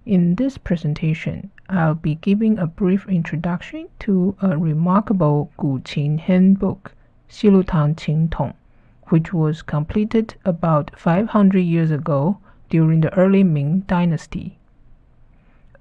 In this presentation, I'll be giving a brief introduction to a remarkable Guqin handbook, 西麓堂琴统, which was completed about 500 years ago during the early Ming Dynasty.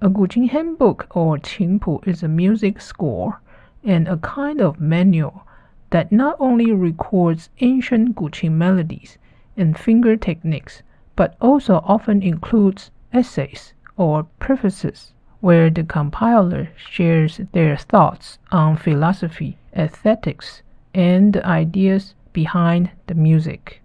A Guqin handbook or 琴谱 is a music score and a kind of manual that not only records ancient Guqin melodies and finger techniques, but also often includes essays or prefaces, where the compiler shares their thoughts on philosophy, aesthetics, and the ideas behind the music.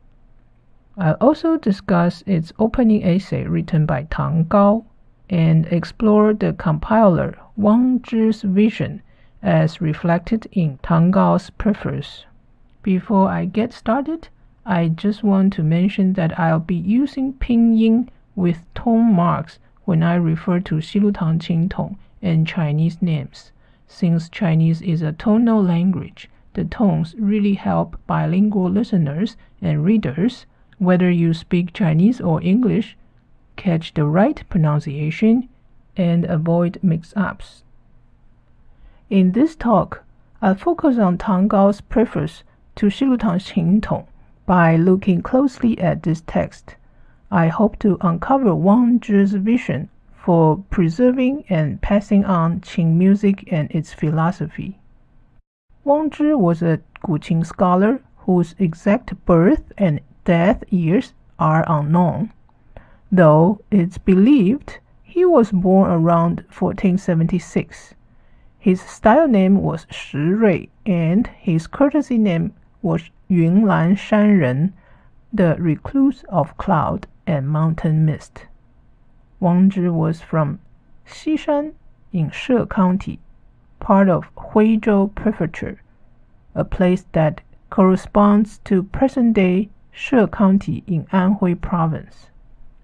I'll also discuss its opening essay written by Táng and explore the compiler Wāng's vision as reflected in Táng preface. Before I get started, I just want to mention that I'll be using pinyin with tone marks when I refer to 西麓堂琴统 and Chinese names. Since Chinese is a tonal language, the tones really help bilingual listeners and readers, whether you speak Chinese or English, catch the right pronunciation and avoid mix-ups. In this talk, I'll focus on Táng preface to 西麓堂琴统 by looking closely at this text. I hope to uncover Wāng's vision for preserving and passing on Qing music and its philosophy. Wāng was a Guqin scholar whose exact birth and death years are unknown, though it's believed he was born around 1476. His style name was Shi Rui, and his courtesy name was Yunlan Shanren, the recluse of cloud and mountain mist. Wāng was from Xishan in She County, part of Huizhou Prefecture, a place that corresponds to present-day She County in Anhui Province.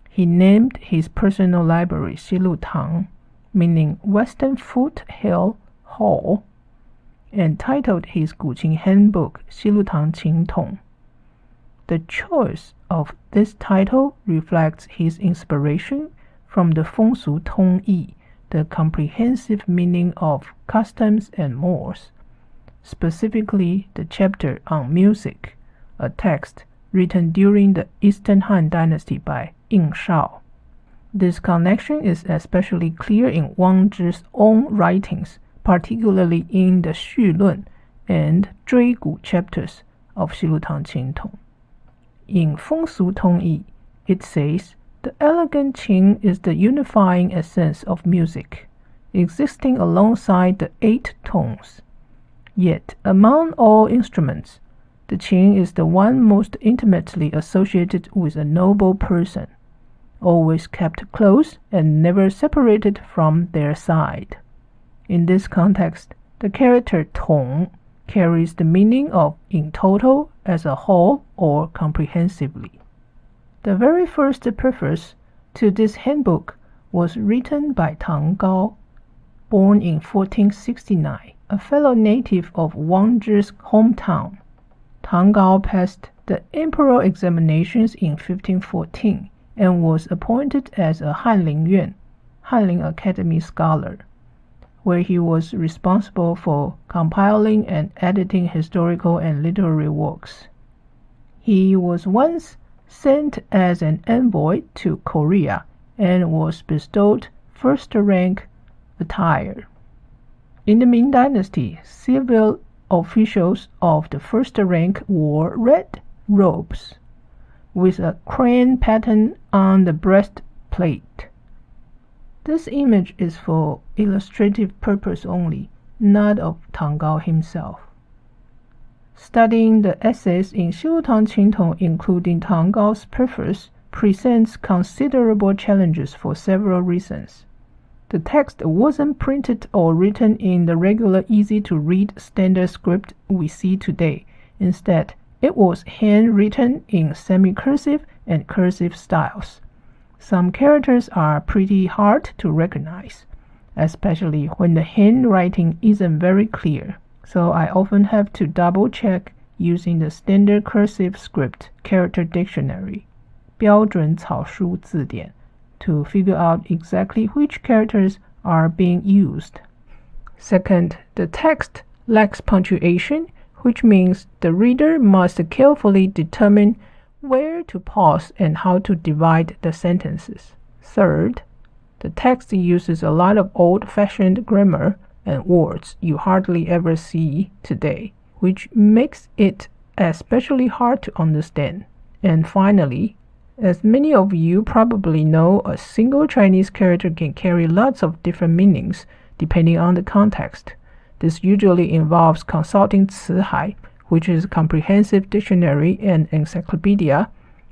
He named his personal library 西麓堂, meaning Western Foothill Hall, and titled his Guqin handbook 西麓堂琴统. The choice of this title reflects his inspiration from the 风俗通义, the comprehensive meaning of customs and mores, specifically the chapter on music, a text written during the Eastern Han Dynasty by Yin Shao. This connection is especially clear in Wāng's own writings, particularly in the 绪论 and 追古 chapters of 西麓堂琴统. In 风俗通义, it says, the elegant qing is the unifying essence of music, existing alongside the 8 tones. Yet, among all instruments, the qing is the one most intimately associated with a noble person, always kept close and never separated from their side. In this context, the character tong carries the meaning of in total, as a whole, or comprehensively. The very first preface to this handbook was written by Táng, born in 1469, a fellow native of Wāng's hometown. Táng passed the imperial examinations in 1514 and was appointed as a Hanling Academy scholar, where he was responsible for compiling and editing historical and literary works. He was once sent as an envoy to Korea and was bestowed first-rank attire. In the Ming Dynasty, civil officials of the first rank wore red robes with a crane pattern on the breastplate. This image is for illustrative purpose only, not of Táng himself. Studying the essays in 西麓堂琴统, including Táng preface, presents considerable challenges for several reasons. The text wasn't printed or written in the regular easy-to-read standard script we see today. Instead, it was handwritten in semi-cursive and cursive styles. Some characters are pretty hard to recognize, especially when the handwriting isn't very clear, so I often have to double-check using the standard cursive script character dictionary, 标准草书字典 to figure out exactly which characters are being used. Second, the text lacks punctuation, which means the reader must carefully determine where to pause and how to divide the sentences. Third, the text uses a lot of old-fashioned grammar and words you hardly ever see today, which makes it especially hard to understand. And finally, as many of you probably know, a single Chinese character can carry lots of different meanings depending on the context. This usually involves consulting Cihai, which is a comprehensive dictionary and encyclopedia,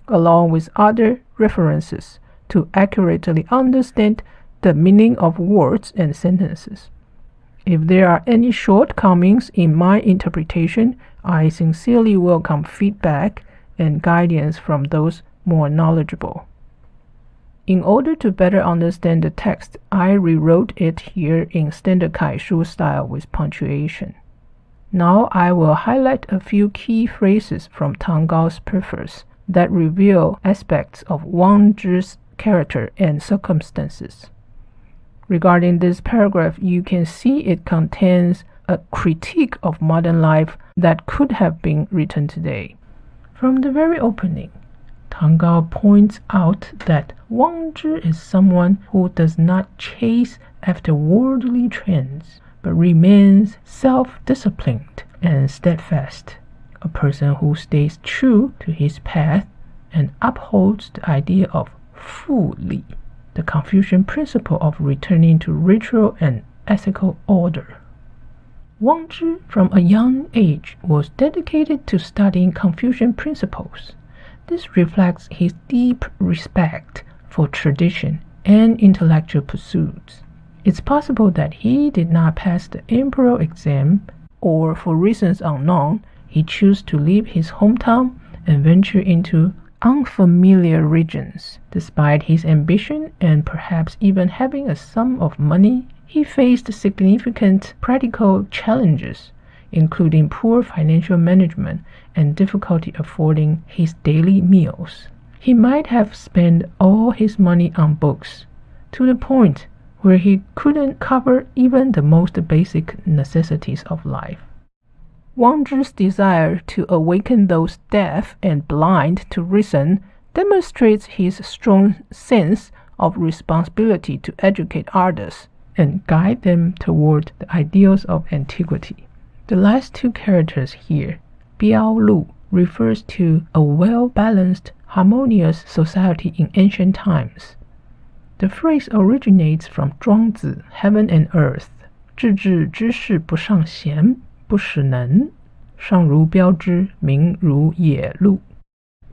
along with other references to accurately understand the meaning of words and sentences. If there are any shortcomings in my interpretation, I sincerely welcome feedback and guidance from those more knowledgeable. In order to better understand the text, I rewrote it here in standard Kaishu style with punctuation. Now I will highlight a few key phrases from Tang Gao's Preface that reveal aspects of Wang Zhi's character and circumstances. Regarding this paragraph, you can see it contains a critique of modern life that could have been written today. From the very opening, Tang Gao points out that Wang Zhi is someone who does not chase after worldly trends, but remains self-disciplined and steadfast, a person who stays true to his path and upholds the idea of Fu Li, the Confucian principle of returning to ritual and ethical order. Wang Zhi, from a young age, was dedicated to studying Confucian principles. This reflects his deep respect for tradition and intellectual pursuits. It's possible that he did not pass the imperial exam, or for reasons unknown, he chose to leave his hometown and venture into unfamiliar regions. Despite his ambition and perhaps even having a sum of money, he faced significant practical challenges, including poor financial management and difficulty affording his daily meals. He might have spent all his money on books, to the point where he couldn't cover even the most basic necessities of life. Wang Zhi's desire to awaken those deaf and blind to reason demonstrates his strong sense of responsibility to educate others and guide them toward the ideals of antiquity. The last two characters here, Biao Lu, refers to a well-balanced, harmonious society in ancient times. The phrase originates from Zhuangzi, Heaven and Earth, 治治之事不上贤，不使能，上如标枝，名如野鹿。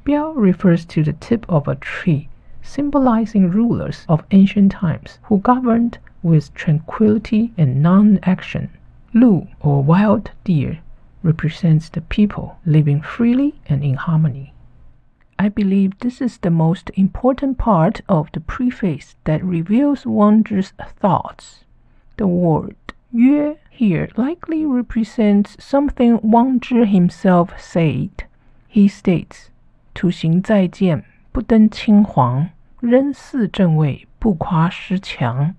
Biao refers to the tip of a tree, symbolizing rulers of ancient times who governed with tranquility and non-action. Lu, or wild deer, represents the people living freely and in harmony. I believe this is the most important part of the preface that reveals Wang Zhi's thoughts. The word 约 here likely represents something Wang Zhi himself said. He states, 土行再见，不登青黄，仍似正位，不夸失强。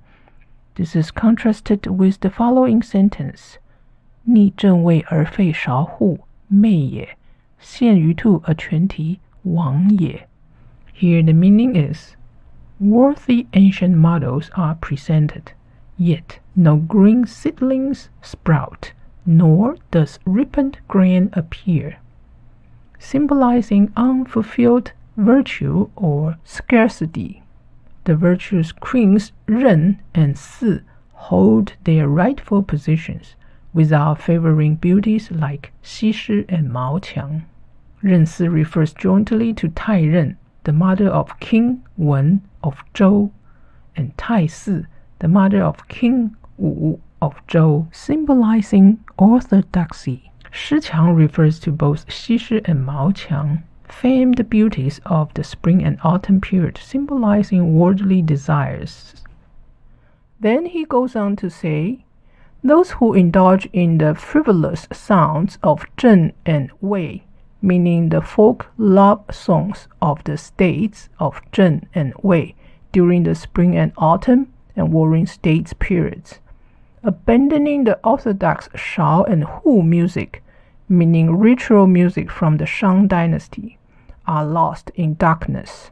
This is contrasted with the following sentence, 逆正位而废韶户，媚也，陷于兔而全蹄，亡也。Here the meaning is, worthy ancient models are presented, yet no green seedlings sprout, nor does ripened grain appear, symbolizing unfulfilled virtue or scarcity. The virtuous queens Ren and Si hold their rightful positions without favoring beauties like Xi and Mao Qiang. Ren Si refers jointly to Tai Ren, the mother of King Wen of Zhou, and Tai Si, the mother of King Wu of Zhou, symbolizing orthodoxy. Shi Qiang refers to both Xi and Mao Qiang, famed beauties of the spring and autumn period, symbolizing worldly desires. Then he goes on to say, those who indulge in the frivolous sounds of Zhen and Wei, meaning the folk love songs of the states of Zhen and Wei, during the spring and autumn and warring states periods, abandoning the orthodox Shao and Hu music, meaning ritual music from the Shang dynasty, are lost in darkness.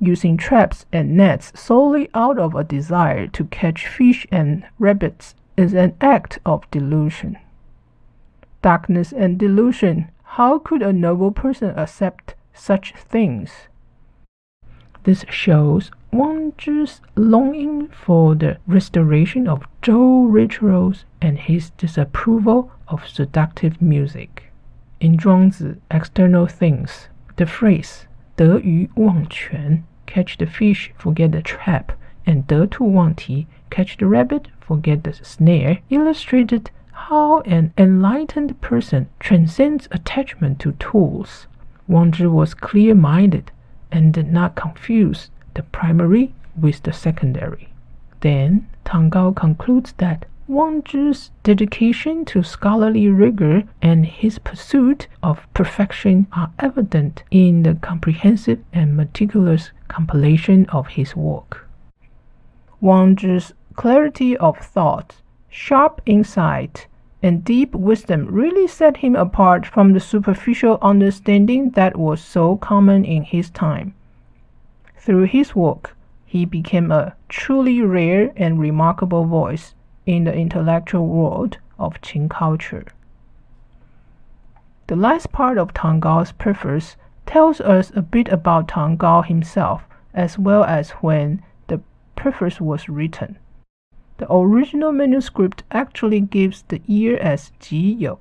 Using traps and nets solely out of a desire to catch fish and rabbits is an act of delusion. Darkness and delusion, how could a noble person accept such things? This shows Wang Zhi's longing for the restoration of Zhou rituals and his disapproval of seductive music. In Zhuangzi, External Things, the phrase 得鱼忘全, catch the fish, forget the trap, and 得兔忘蹄, catch the rabbit, forget the snare, illustrated how an enlightened person transcends attachment to tools. Wang Zhi was clear-minded and did not confuse the primary with the secondary. Then, Tang Gao concludes that Wang Zhi's dedication to scholarly rigor and his pursuit of perfection are evident in the comprehensive and meticulous compilation of his work. Wang Zhi's clarity of thought, sharp insight, and deep wisdom really set him apart from the superficial understanding that was so common in his time. Through his work, he became a truly rare and remarkable voice in the intellectual world of Qin culture. The last part of Tang Gao's preface tells us a bit about Tang Gao himself, as well as when the preface was written. The original manuscript actually gives the year as Ji You,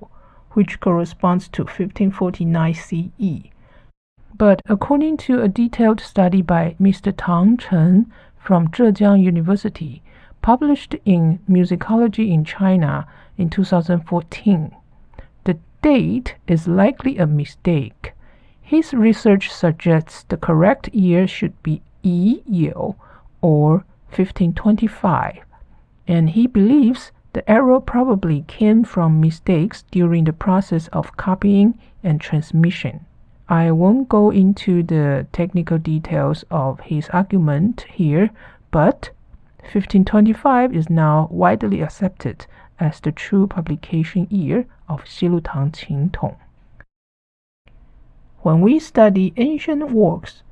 which corresponds to 1549 CE. But according to a detailed study by Mr. Tang Chen from Zhejiang University, published in Musicology in China in 2014, the date is likely a mistake. His research suggests the correct year should be Yi You, or 1525, and he believes the error probably came from mistakes during the process of copying and transmission. I won't go into the technical details of his argument here, but 1525 is now widely accepted as the true publication year of Xīlùtáng Qíntǒng. When we study ancient works,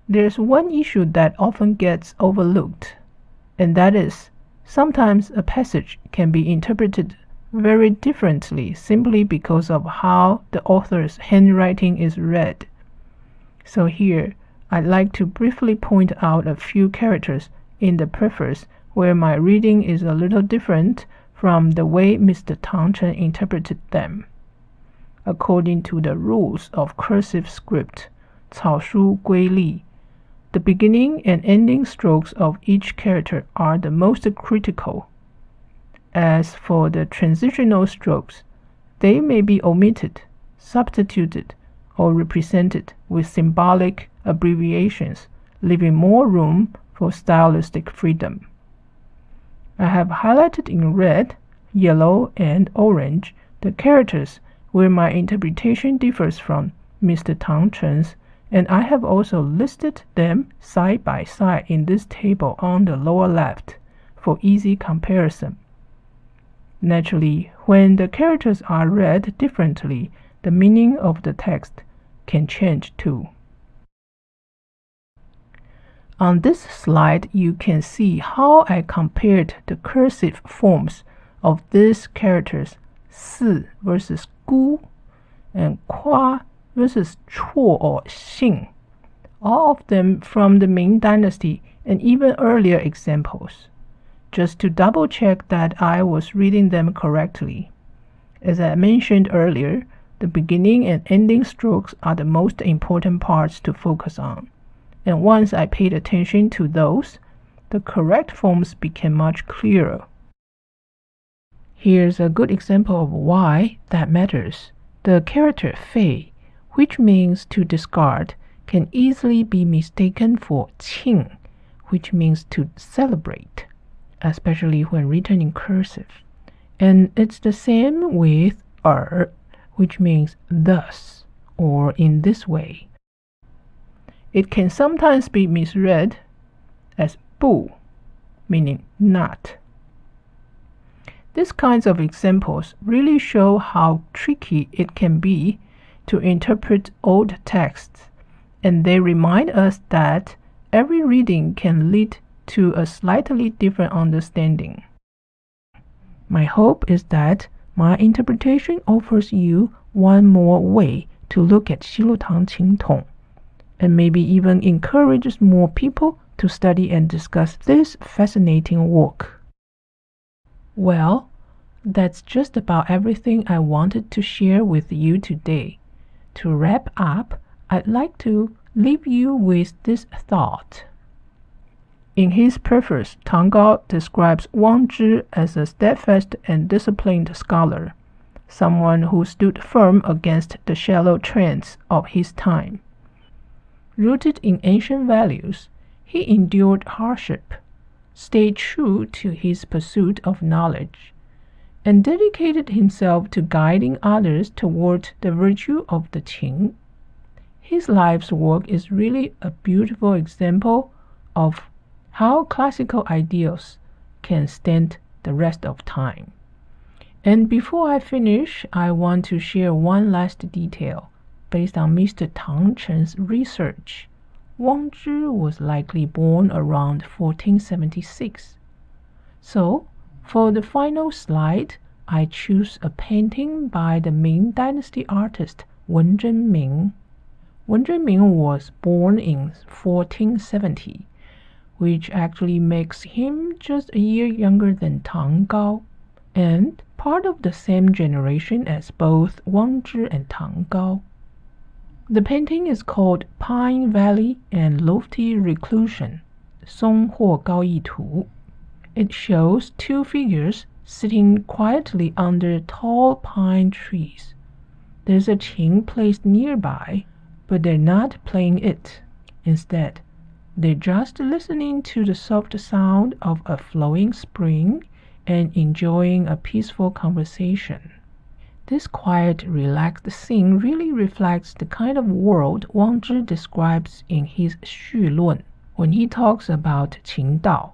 there's one issue that often gets overlooked, and that is sometimes a passage can be interpreted very differently simply because of how the author's handwriting is read. So here, I'd like to briefly point out a few characters in the preface where my reading is a little different from the way Mr. Tang Chen interpreted them. According to the rules of cursive script, 草书归例, the beginning and ending strokes of each character are the most critical. As for the transitional strokes, they may be omitted, substituted, or represented with symbolic abbreviations, leaving more room for stylistic freedom. I have highlighted in red, yellow, and orange the characters where my interpretation differs from Mr. Tang Chen's, and I have also listed them side by side in this table on the lower left for easy comparison. Naturally, when the characters are read differently, the meaning of the text can change too. On this slide, you can see how I compared the cursive forms of these characters, 四 versus 孤 and 夸 versus 绰 or 姓, all of them from the Ming Dynasty and even earlier examples, just to double check that I was reading them correctly. As I mentioned earlier, the beginning and ending strokes are the most important parts to focus on, and once I paid attention to those, the correct forms became much clearer. Here's a good example of why that matters. The character fei, which means to discard, can easily be mistaken for qing, which means to celebrate, especially when written in cursive. And it's the same with which means thus, or in this way. It can sometimes be misread as 不, meaning not. These kinds of examples really show how tricky it can be to interpret old texts, and they remind us that every reading can lead to a slightly different understanding. My hope is that my interpretation offers you one more way to look at 西陆堂琴统, and maybe even encourages more people to study and discuss this fascinating work. Well, that's just about everything I wanted to share with you today. To wrap up, I'd like to leave you with this thought. In his preface, Táng describes Wāng as a steadfast and disciplined scholar, someone who stood firm against the shallow trends of his time. Rooted in ancient values, he endured hardship, stayed true to his pursuit of knowledge, and dedicated himself to guiding others toward the virtue of the qin. His life's work is really a beautiful example of how classical ideals can stand the rest of time. And before I finish, I want to share one last detail. Based on Mr. Tang Chen's research, Wāng was likely born around 1476. So, for the final slide, I choose a painting by the Ming Dynasty artist Wen Zhenming. Wen Zhenming was born in 1470, which actually makes him just a year younger than Táng, and part of the same generation as both Wāng and Táng. The painting is called Pine Valley and Lofty Reclusion, 松或高一图. It shows two figures sitting quietly under tall pine trees. There's a qin placed nearby, but they're not playing it. Instead, they're just listening to the soft sound of a flowing spring and enjoying a peaceful conversation. This quiet, relaxed scene really reflects the kind of world Wāng describes in his 绪论when he talks about 琴道,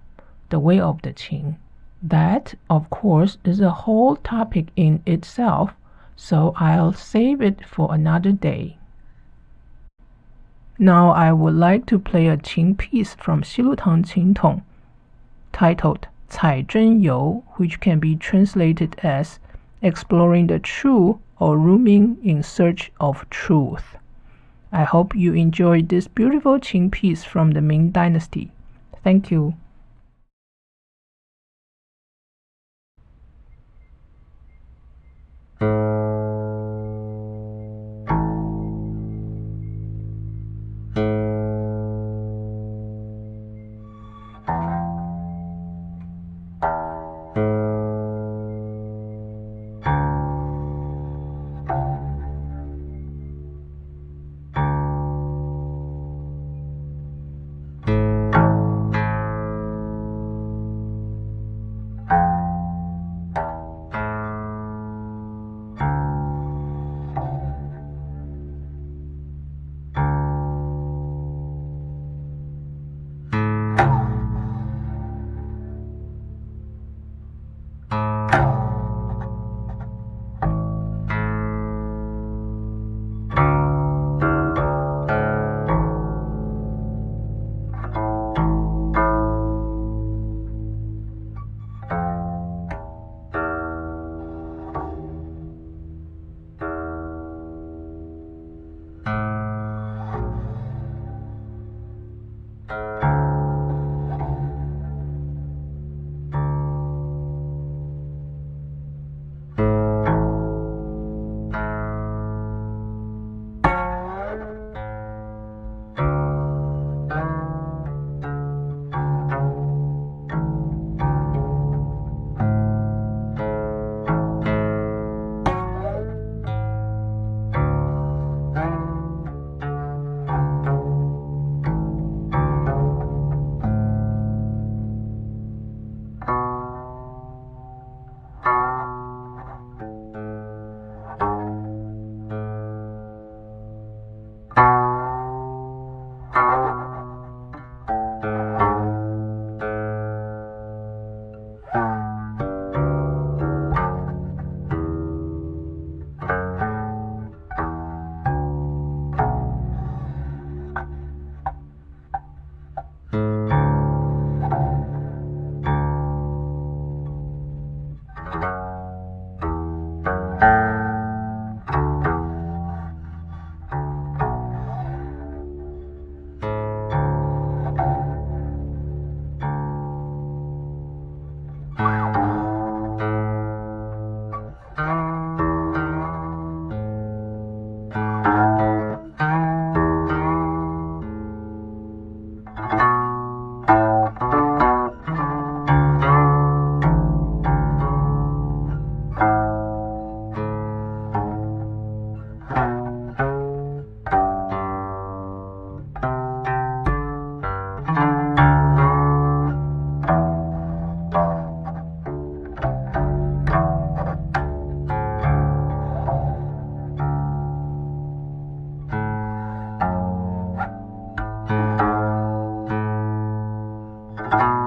the way of the qin. That, of course, is a whole topic in itself, so I'll save it for another day. Now I would like to play a qin piece from 西陆堂琴统 titled Cai Zhen You, which can be translated as Exploring the True or Roaming in Search of Truth. I hope you enjoyed this beautiful qin piece from the Ming Dynasty. Thank you. 拜。